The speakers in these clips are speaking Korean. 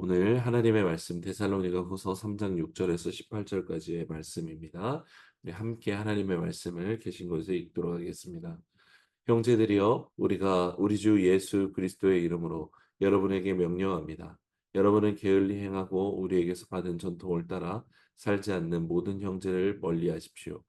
오늘 하나님의 말씀 데살로니가후서 3장 6절에서 18절까지의 말씀입니다. 우리 함께 하나님의 말씀을 계신 곳에 읽도록 하겠습니다. 형제들이여, 우리가 우리 주 예수 그리스도의 이름으로 여러분에게 명령합니다. 여러분은 게을리 행하고 우리에게서 받은 전통을 따라 살지 않는 모든 형제를 멀리하십시오.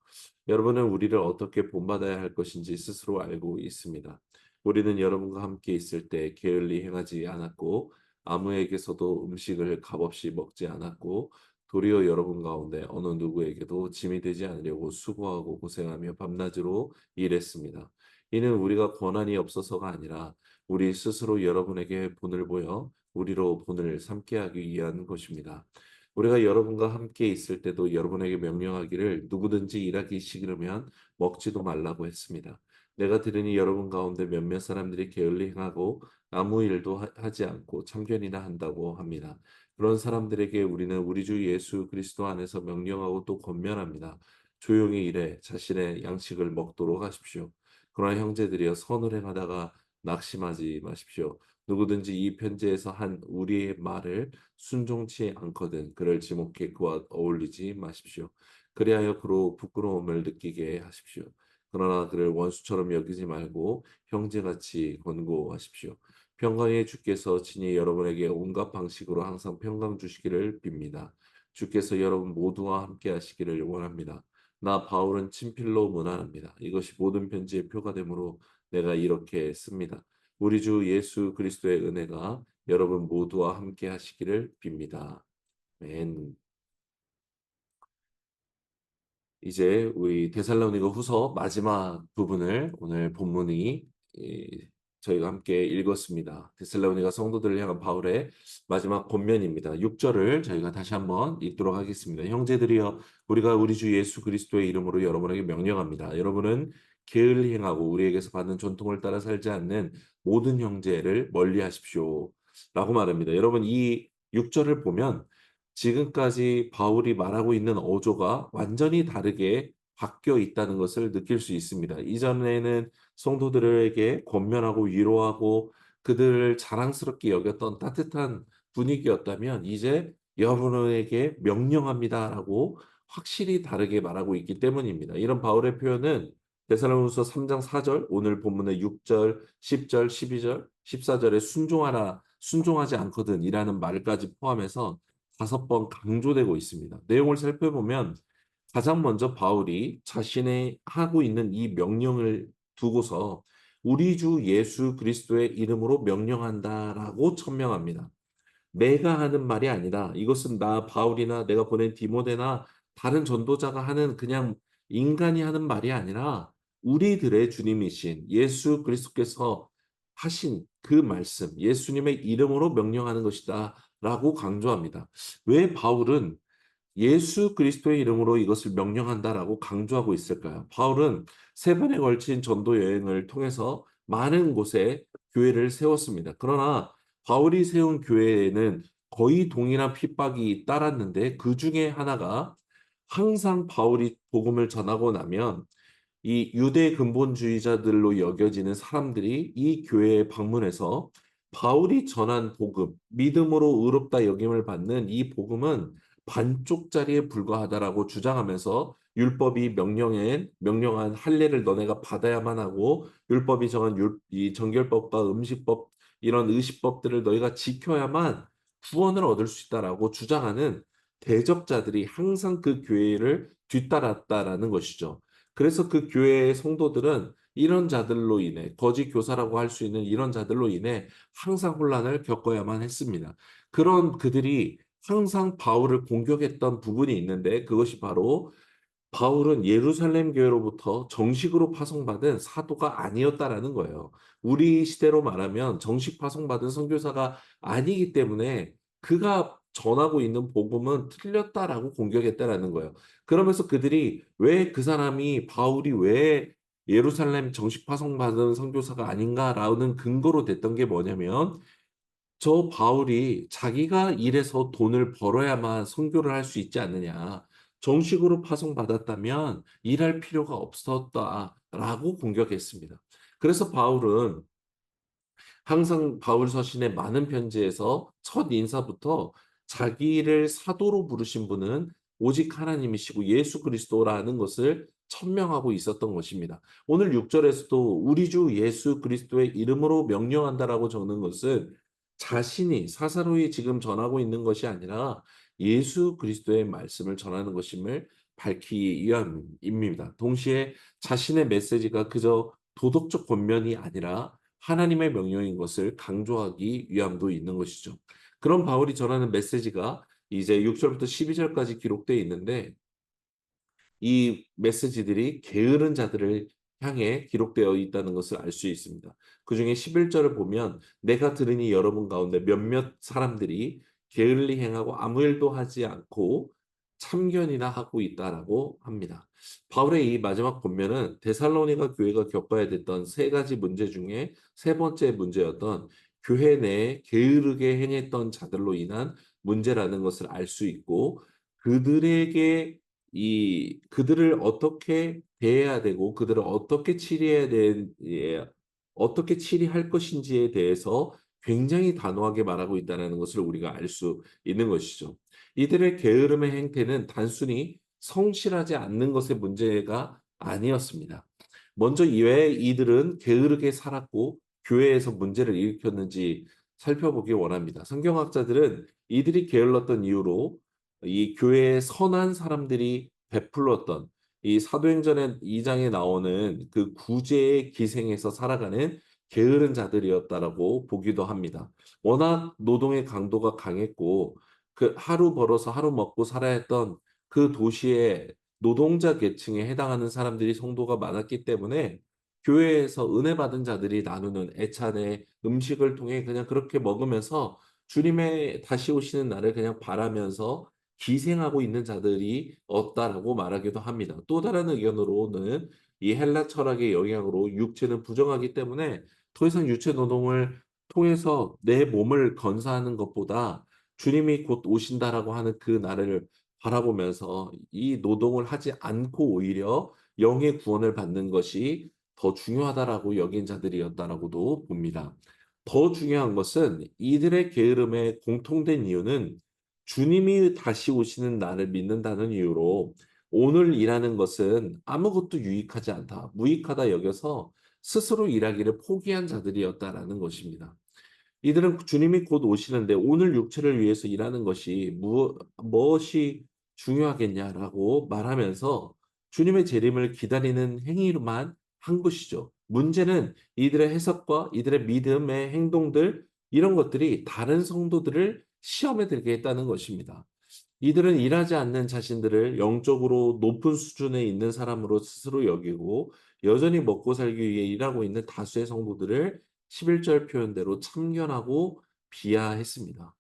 여러분은 우리를 어떻게 본받아야 할 것인지 스스로 알고 있습니다. 우리는 여러분과 함께 있을 때 게을리 행하지 않았고 아무에게서도 음식을 값없이 먹지 않았고 도리어 여러분 가운데 어느 누구에게도 짐이 되지 않으려고 수고하고 고생하며 밤낮으로 일했습니다. 이는 우리가 권한이 없어서가 아니라 우리 스스로 여러분에게 본을 보여 우리로 본을 삼게 하기 위한 것입니다. 우리가 여러분과 함께 있을 때도 여러분에게 명령하기를 누구든지 일하기 싫으면 먹지도 말라고 했습니다. 내가 들으니 여러분 가운데 몇몇 사람들이 게을리 행하고 아무 일도 하지 않고 참견이나 한다고 합니다. 그런 사람들에게 우리는 우리 주 예수 그리스도 안에서 명령하고 또 권면합니다. 조용히 일해 자신의 양식을 먹도록 하십시오. 그러나 형제들이여, 선을 행하다가 낙심하지 마십시오. 누구든지 이 편지에서 한 우리의 말을 순종치 않거든 그를 지목해 그와 어울리지 마십시오. 그리하여 그로 부끄러움을 느끼게 하십시오. 그러나 그를 원수처럼 여기지 말고 형제같이 권고하십시오. 평강의 주께서 친히 여러분에게 온갖 방식으로 항상 평강 주시기를 빕니다. 주께서 여러분 모두와 함께 하시기를 원합니다. 나 바울은 친필로 문안합니다. 이것이 모든 편지의 표가 되므로 내가 이렇게 씁니다. 우리 주 예수 그리스도의 은혜가 여러분 모두와 함께 하시기를 빕니다. 아멘. 이제 우리 데살로니가 후서 마지막 부분을 오늘 본문이 저희가 함께 읽었습니다. 데살로니가 성도들을 향한 바울의 마지막 권면입니다. 6절을 저희가 다시 한번 읽도록 하겠습니다. 형제들이여, 우리가 우리 주 예수 그리스도의 이름으로 여러분에게 명령합니다. 여러분은 게을리 행하고 우리에게서 받는 전통을 따라 살지 않는 모든 형제를 멀리하십시오. 라고 말합니다. 여러분, 이 6절을 보면 지금까지 바울이 말하고 있는 어조가 완전히 다르게 바뀌어 있다는 것을 느낄 수 있습니다. 이전에는 성도들에게 권면하고 위로하고 그들을 자랑스럽게 여겼던 따뜻한 분위기였다면 이제 여러분에게 명령합니다라고 확실히 다르게 말하고 있기 때문입니다. 이런 바울의 표현은 데살로니가후서 3장 4절, 오늘 본문의 6절, 10절, 12절, 14절에 순종하라, 순종하지 않거든이라는 말까지 포함해서 5번 강조되고 있습니다. 내용을 살펴보면 가장 먼저 바울이 자신의 하고 있는 이 명령을 두고서 우리 주 예수 그리스도의 이름으로 명령한다라고 천명합니다. 내가 하는 말이 아니라 이것은 나 바울이나 내가 보낸 디모데나 다른 전도자가 하는 그냥 인간이 하는 말이 아니라 우리들의 주님이신 예수 그리스도께서 하신 그 말씀, 예수님의 이름으로 명령하는 것이다라고 강조합니다. 왜 바울은 예수 그리스도의 이름으로 이것을 명령한다라고 강조하고 있을까요? 바울은 3번에 걸친 전도 여행을 통해서 많은 곳에 교회를 세웠습니다. 그러나 바울이 세운 교회에는 거의 동일한 핍박이 따랐는데 그 중에 하나가 항상 바울이 복음을 전하고 나면 이 유대 근본주의자들로 여겨지는 사람들이 이 교회에 방문해서 바울이 전한 복음, 믿음으로 의롭다 여김을 받는 이 복음은 반쪽짜리에 불과하다라고 주장하면서 율법이 명령한 할례를 너네가 받아야만 하고 율법이 정한 이 정결법과 음식법 이런 의식법들을 너희가 지켜야만 구원을 얻을 수 있다라고 주장하는 대적자들이 항상 그 교회를 뒤따랐다라는 것이죠. 그래서 그 교회의 성도들은 이런 자들로 인해 거짓 교사라고 할 수 있는 이런 자들로 인해 항상 혼란을 겪어야만 했습니다. 그런 그들이 항상 바울을 공격했던 부분이 있는데 그것이 바로 바울은 예루살렘 교회로부터 정식으로 파송받은 사도가 아니었다라는 거예요. 우리 시대로 말하면 정식 파송받은 선교사가 아니기 때문에 그가 전하고 있는 복음은 틀렸다라고 공격했다라는 거예요. 그러면서 그들이 왜 그 사람이 바울이 왜 예루살렘 정식 파송받은 선교사가 아닌가라는 근거로 됐던 게 뭐냐면 저 바울이 자기가 일해서 돈을 벌어야만 선교를 할 수 있지 않느냐. 정식으로 파송받았다면 일할 필요가 없었다라고 공격했습니다. 그래서 바울은 항상 바울 서신의 많은 편지에서 첫 인사부터 자기를 사도로 부르신 분은 오직 하나님이시고 예수 그리스도라는 것을 천명하고 있었던 것입니다. 오늘 6 절에서도 "우리 주 예수 그리스도의 이름으로 명령한다."라고 적는 것은 자신이 사사로이 지금 전하고 있는 것이 아니라 예수 그리스도의 말씀을 전하는 것임을 밝히기 위함입니다. 동시에 자신의 메시지가 그저 도덕적 권면이 아니라 하나님의 명령인 것을 강조하기 위함도 있는 것이죠. 그런 바울이 전하는 메시지가 이제 6 절부터 12 절까지 기록되어 있는데 이 메시지들이 게으른 자들을 향해 기록되어 있다는 것을 알 수 있습니다. 그중에 11 절을 보면 "내가 들으니 여러분 가운데 몇몇 사람들이 게을리 행하고 아무 일도 하지 않고 참견이나 하고 있다."라고 합니다. 바울의 이 마지막 권면은 데살로니가 교회가 겪어야 됐던 세 가지 문제 중에 세 번째 문제였던 교회 내에 게으르게 행했던 자들로 인한 문제라는 것을 알 수 있고, 그들에게 그들을 어떻게 대해야 되고 그들을 어떻게 치리해야 어떻게 치리할 것인지에 대해서 굉장히 단호하게 말하고 있다는 것을 우리가 알 수 있는 것이죠. 이들의 게으름의 행태는 단순히 성실하지 않는 것의 문제가 아니었습니다. 먼저 왜 이들은 게으르게 살았고 교회에서 문제를 일으켰는지 살펴보기 원합니다. 성경학자들은 이들이 게을렀던 이유로 이 교회의 선한 사람들이 베풀었던 이 사도행전의 2 장에 나오는 그 구제의 기생에서 살아가는 게으른 자들이었다라고 보기도 합니다. 워낙 노동의 강도가 강했고 그 하루 벌어서 하루 먹고 살아야 했던 그 도시의 노동자 계층에 해당하는 사람들이 성도가 많았기 때문에 교회에서 은혜 받은 자들이 나누는 애찬의 음식을 통해 그냥 그렇게 먹으면서 주님의 다시 오시는 날을 그냥 바라면서 기생하고 있는 자들이 없다라고 말하기도 합니다. 또 다른 의견으로는 이 헬라 철학의 영향으로 육체는 부정하기 때문에 더 이상 육체 노동을 통해서 내 몸을 건사하는 것보다 주님이 곧 오신다라고 하는 그 날을 바라보면서 이 노동을 하지 않고 오히려 영의 구원을 받는 것이 더 중요하다라고 여긴 자들이었다라고도 봅니다. 더 중요한 것은 이들의 게으름의 공통된 이유는 주님이 다시 오시는 날을 믿는다는 이유로 오늘 일하는 것은 아무것도 유익하지 않다, 무익하다 여겨서 스스로 일하기를 포기한 자들이었다라는 것입니다. 이들은 주님이 곧 오시는데 오늘 육체를 위해서 일하는 것이 무엇이 중요하겠냐라고 말하면서 주님의 재림을 기다리는 행위로만 한 것이죠. 문제는 이들의 해석과 이들의 믿음의 행동들, 이런 것들이 다른 성도들을 시험에 들게 했다는 것입니다. 이들은 일하지 않는 자신들을 영적으로 높은 수준에 있는 사람으로 스스로 여기고 여전히 먹고 살기 위해 일하고 있는 다수의 성도들을 11절 표현대로 참견하고 비하했습니다.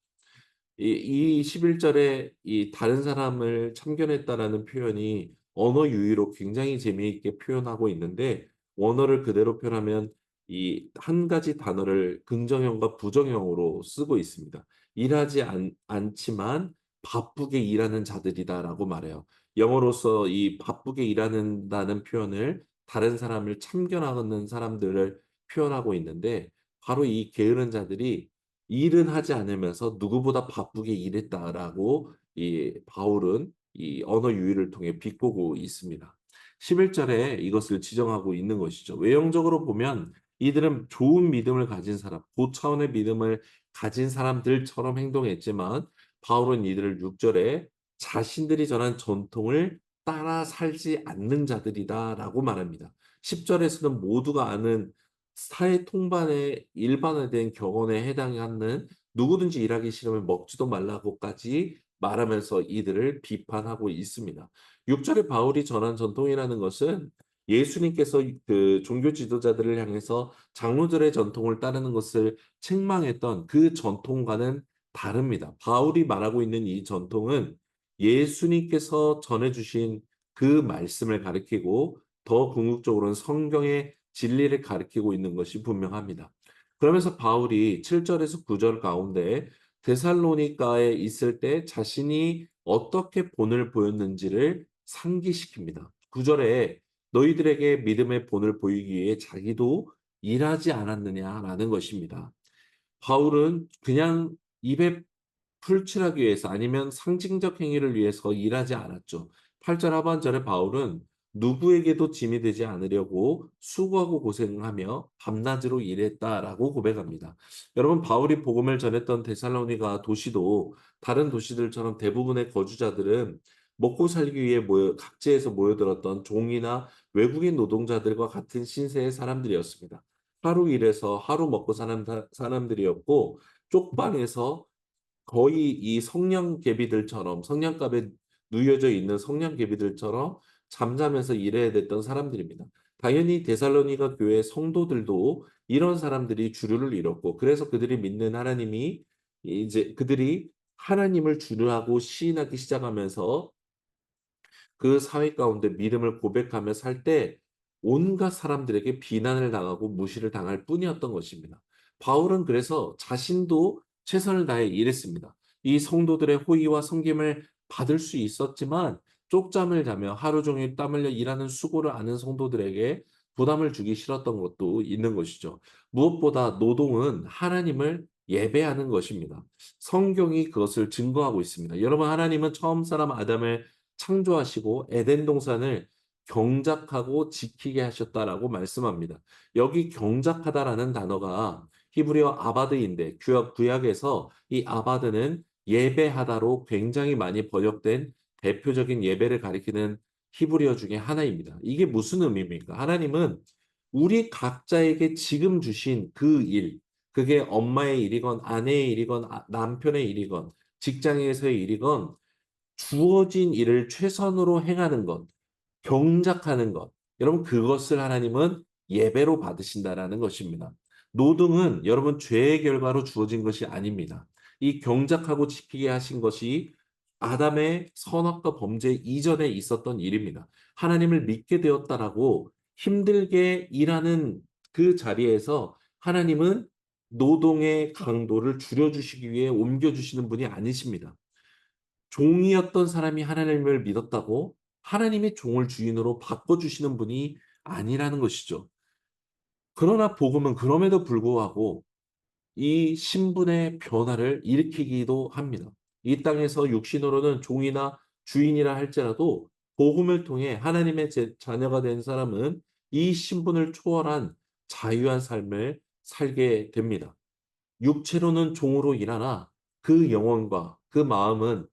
이 11 절에 이 다른 사람을 참견했다라는 표현이 언어 유희로 굉장히 재미있게 표현하고 있는데, 원어를 그대로 표현하면 이 한 가지 단어를 긍정형과 부정형으로 쓰고 있습니다. "일하지 않지만 바쁘게 일하는 자들이다."라고 말해요. 영어로서 이 바쁘게 일하는다는 표현을 다른 사람을 참견하는 사람들을 표현하고 있는데, 바로 이 게으른 자들이 일은 하지 않으면서 누구보다 바쁘게 일했다라고 이 바울은 이 언어 유희를 통해 비꼬고 있습니다. 11 절에 이것을 지정하고 있는 것이죠. 외형적으로 보면 이들은 좋은 믿음을 가진 사람, 고차원의 믿음을 가진 사람들처럼 행동했지만 바울은 이들을 6 절에 자신들이 전한 전통을 따라 살지 않는 자들이다라고 말합니다. 10 절에서는 모두가 아는 사회 통반의 일반화된 격언에 해당하는 "누구든지 일하기 싫으면 먹지도 말라."고까지 말하면서 이들을 비판하고 있습니다. 6 절에 바울이 전한 전통이라는 것은 예수님께서 그 종교 지도자들을 향해서 장로들의 전통을 따르는 것을 책망했던 그 전통과는 다릅니다. 바울이 말하고 있는 이 전통은 예수님께서 전해 주신 그 말씀을 가리키고 더 궁극적으로는 성경의 진리를 가리키고 있는 것이 분명합니다. 그러면서 바울이 7 절에서 9절 가운데 데살로니가에 있을 때 자신이 어떻게 본을 보였는지를 상기시킵니다. 9 절에 너희들에게 믿음의 본을 보이기 위해 자기도 일하지 않았느냐라는 것입니다. 바울은 그냥 입에 풀칠하기 위해서 아니면 상징적 행위를 위해서 일하지 않았죠. 8절 하반절에 바울은 누구에게도 짐이 되지 않으려고 수고하고 고생하며 밤낮으로 일했다라고 고백합니다. 여러분, 바울이 복음을 전했던 데살로니가 도시도 다른 도시들처럼 대부분의 거주자들은 먹고 살기 위해 각지에서 모여들었던 종이나 외국인 노동자들과 같은 신세의 사람들이었습니다. 하루 일해서 하루 먹고 사는 사람들이었고, 쪽방에서 거의 이 성냥개비들처럼, 성냥갑에 누여져 있는 성냥개비들처럼 잠자면서 일해야 됐던 사람들입니다. 당연히 데살로니가 교회 성도들도 이런 사람들이 주류를 이뤘고, 그래서 그들이 믿는 하나님이, 이제 그들이 하나님을 주류하고 시인하기 시작하면서 그 사회 가운데 믿음을 고백하며 살 때 온갖 사람들에게 비난을 당하고 무시를 당할 뿐이었던 것입니다. 바울은 그래서 자신도 최선을 다해 일했습니다. 이 성도들의 호의와 섬김을 받을 수 있었지만 쪽잠을 자며 하루 종일 땀 흘려 일하는 수고를 아는 성도들에게 부담을 주기 싫었던 것도 있는 것이죠. 무엇보다 노동은 하나님을 예배하는 것입니다. 성경이 그것을 증거하고 있습니다. 여러분, 하나님은 처음 사람 아담을 창조하시고 에덴 동산을 경작하고 지키게 하셨다라고 말씀합니다. 여기 경작하다라는 단어가 히브리어 아바드인데 구약에서 이 아바드는 예배하다로 굉장히 많이 번역된 대표적인 예배를 가리키는 히브리어 중에 하나입니다. 이게 무슨 의미입니까? 하나님은 우리 각자에게 지금 주신 그 일, 그게 엄마의 일이건 아내의 일이건 남편의 일이건 직장에서의 일이건 주어진 일을 최선으로 행하는 것, 경작하는 것. 여러분, 그것을 하나님은 예배로 받으신다라는 것입니다. 노동은 여러분 죄의 결과로 주어진 것이 아닙니다. 이 경작하고 지키게 하신 것이 아담의 선악과 범죄 이전에 있었던 일입니다. 하나님을 믿게 되었다라고 힘들게 일하는 그 자리에서 하나님은 노동의 강도를 줄여주시기 위해 옮겨주시는 분이 아니십니다. 종이었던 사람이 하나님을 믿었다고 하나님의 종을 주인으로 바꿔주시는 분이 아니라는 것이죠. 그러나 복음은 그럼에도 불구하고 이 신분의 변화를 일으키기도 합니다. 이 땅에서 육신으로는 종이나 주인이라 할지라도 복음을 통해 하나님의 자녀가 된 사람은 이 신분을 초월한 자유한 삶을 살게 됩니다. 육체로는 종으로 일하나 그 영혼과 그 마음은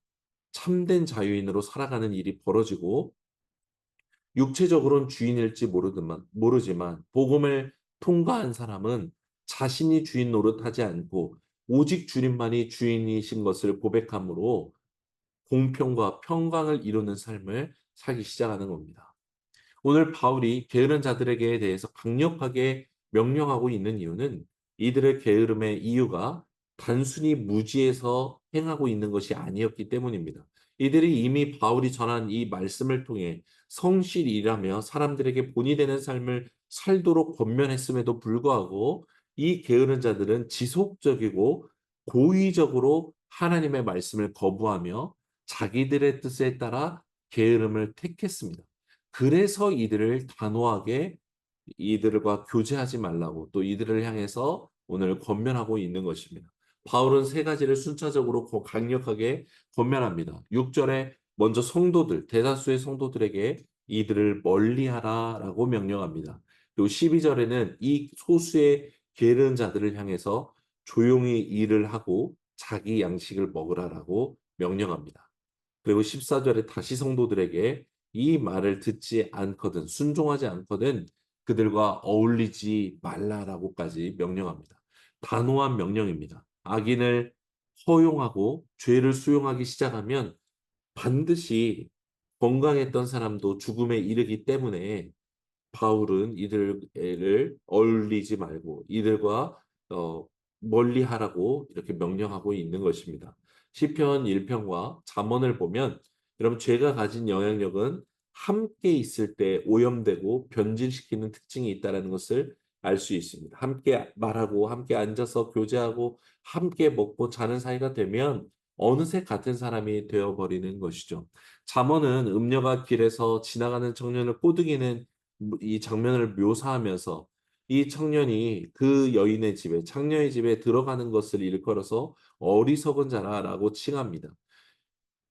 참된 자유인으로 살아가는 일이 벌어지고 육체적으로는 주인일지 모르지만 복음을 통과한 사람은 자신이 주인 노릇하지 않고 오직 주님만이 주인이신 것을 고백함으로 공평과 평강을 이루는 삶을 살기 시작하는 겁니다. 오늘 바울이 게으른 자들에게 대해서 강력하게 명령하고 있는 이유는 이들의 게으름의 이유가 단순히 무지해서 행하고 있는 것이 아니었기 때문입니다. 이들이 이미 바울이 전한 이 말씀을 통해 성실히 일하며 사람들에게 본이 되는 삶을 살도록 권면했음에도 불구하고 이 게으른 자들은 지속적이고 고의적으로 하나님의 말씀을 거부하며 자기들의 뜻에 따라 게으름을 택했습니다. 그래서 이들을 단호하게 이들과 교제하지 말라고 또 이들을 향해서 오늘 권면하고 있는 것입니다. 바울은 세 가지를 순차적으로 강력하게 권면합니다. 6절에 먼저 성도들, 대다수의 성도들에게 이들을 멀리하라라고 명령합니다. 그리고 12절에는 이 소수의 게으른 자들을 향해서 조용히 일을 하고 자기 양식을 먹으라라고 명령합니다. 그리고 14절에 다시 성도들에게 이 말을 듣지 않거든, 순종하지 않거든 그들과 어울리지 말라라고까지 명령합니다. 단호한 명령입니다. 악인을 허용하고 죄를 수용하기 시작하면 반드시 건강했던 사람도 죽음에 이르기 때문에 바울은 이들을 어울리지 말고 이들과 어, 멀리하라고 이렇게 명령하고 있는 것입니다. 시편 1편과 잠언을 보면 여러분 죄가 가진 영향력은 함께 있을 때 오염되고 변질시키는 특징이 있다는 것을 알 수 있습니다. 함께 말하고 함께 앉아서 교제하고 함께 먹고 자는 사이가 되면 어느새 같은 사람이 되어버리는 것이죠. 잠언은 음녀가 길에서 지나가는 청년을 꼬드기는 이 장면을 묘사하면서 이 청년이 그 여인의 집에 창녀의 집에 들어가는 것을 일컬어서 어리석은 자라라고 칭합니다.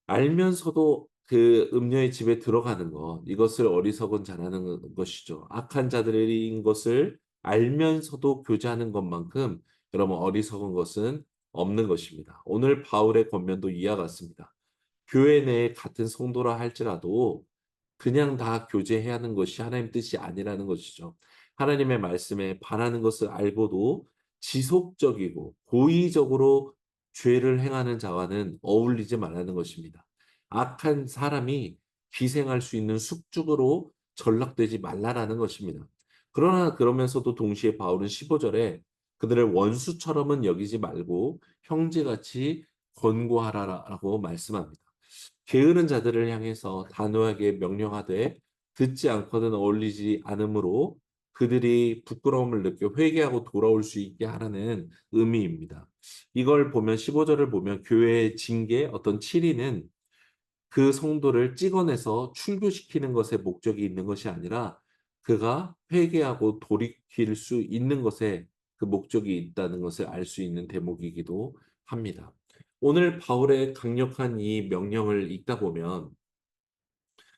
알면서도 그 음녀의 집에 들어가는 것, 이것을 어리석은 자라는 것이죠. 악한 자들인 것을 알면서도 교제하는 것만큼 여러분 어리석은 것은 없는 것입니다. 오늘 바울의 권면도 이와 같습니다. 교회 내에 같은 성도라 할지라도 그냥 다 교제해야 하는 것이 하나님 뜻이 아니라는 것이죠. 하나님의 말씀에 반하는 것을 알고도 지속적이고 고의적으로 죄를 행하는 자와는 어울리지 말라는 것입니다. 악한 사람이 기생할 수 있는 숙주로 전락되지 말라라는 것입니다. 그러나 그러면서도 동시에 바울은 15절에 그들을 원수처럼은 여기지 말고 형제같이 권고하라라고 말씀합니다. 게으른 자들을 향해서 단호하게 명령하되 듣지 않거든 어울리지 않으므로 그들이 부끄러움을 느껴 회개하고 돌아올 수 있게 하라는 의미입니다. 이걸 보면 15절을 보면 교회의 징계 어떤 치리는 그 성도를 찍어내서 출교시키는 것에 목적이 있는 것이 아니라 그가 회개하고 돌이킬 수 있는 것에 그 목적이 있다는 것을 알 수 있는 대목이기도 합니다. 오늘 바울의 강력한 이 명령을 읽다 보면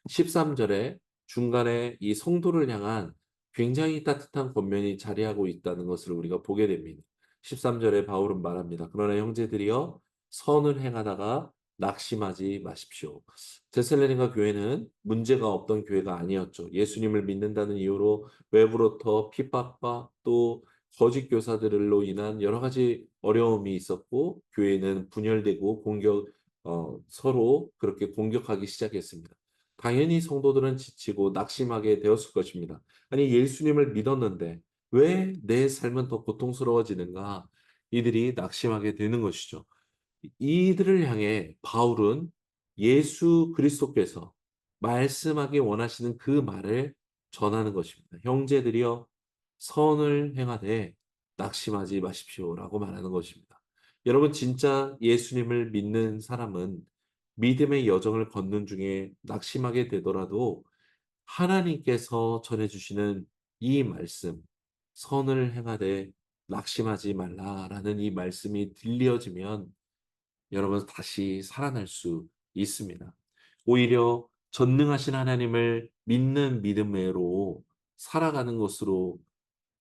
13절에 중간에 이 성도를 향한 굉장히 따뜻한 권면이 자리하고 있다는 것을 우리가 보게 됩니다. 13절에 바울은 말합니다. 그러나 형제들이여 선을 행하다가 낙심하지 마십시오. 데살로니가 교회는 문제가 없던 교회가 아니었죠. 예수님을 믿는다는 이유로 외부로부터 핍박과 또 거짓 교사들로 인한 여러 가지 어려움이 있었고 교회는 분열되고 서로 그렇게 공격하기 시작했습니다. 당연히 성도들은 지치고 낙심하게 되었을 것입니다. 아니, 예수님을 믿었는데 왜 내 삶은 더 고통스러워지는가? 이들이 낙심하게 되는 것이죠. 이들을 향해 바울은 예수 그리스도께서 말씀하기 원하시는 그 말을 전하는 것입니다. 형제들이여 선을 행하되 낙심하지 마십시오라고 말하는 것입니다. 여러분 진짜 예수님을 믿는 사람은 믿음의 여정을 걷는 중에 낙심하게 되더라도 하나님께서 전해주시는 이 말씀, 선을 행하되 낙심하지 말라라는 이 말씀이 들려지면 여러분 다시 살아날 수 있습니다. 오히려 전능하신 하나님을 믿는 믿음으로 살아가는 것으로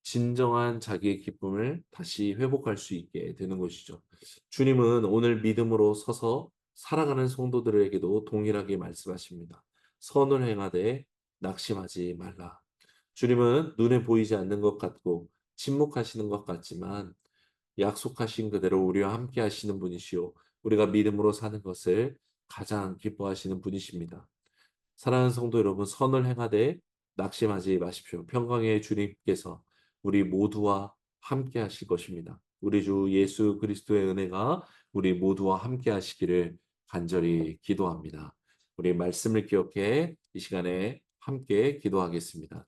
진정한 자기의 기쁨을 다시 회복할 수 있게 되는 것이죠. 주님은 오늘 믿음으로 서서 살아가는 성도들에게도 동일하게 말씀하십니다. 선을 행하되 낙심하지 말라. 주님은 눈에 보이지 않는 것 같고 침묵하시는 것 같지만 약속하신 그대로 우리와 함께 하시는 분이시요. 우리가 믿음으로 사는 것을 가장 기뻐하시는 분이십니다. 사랑하는 성도 여러분, 선을 행하되 낙심하지 마십시오. 평강의 주님께서 우리 모두와 함께 하실 것입니다. 우리 주 예수 그리스도의 은혜가 우리 모두와 함께 하시기를 간절히 기도합니다. 우리 말씀을 기억해 이 시간에 함께 기도하겠습니다.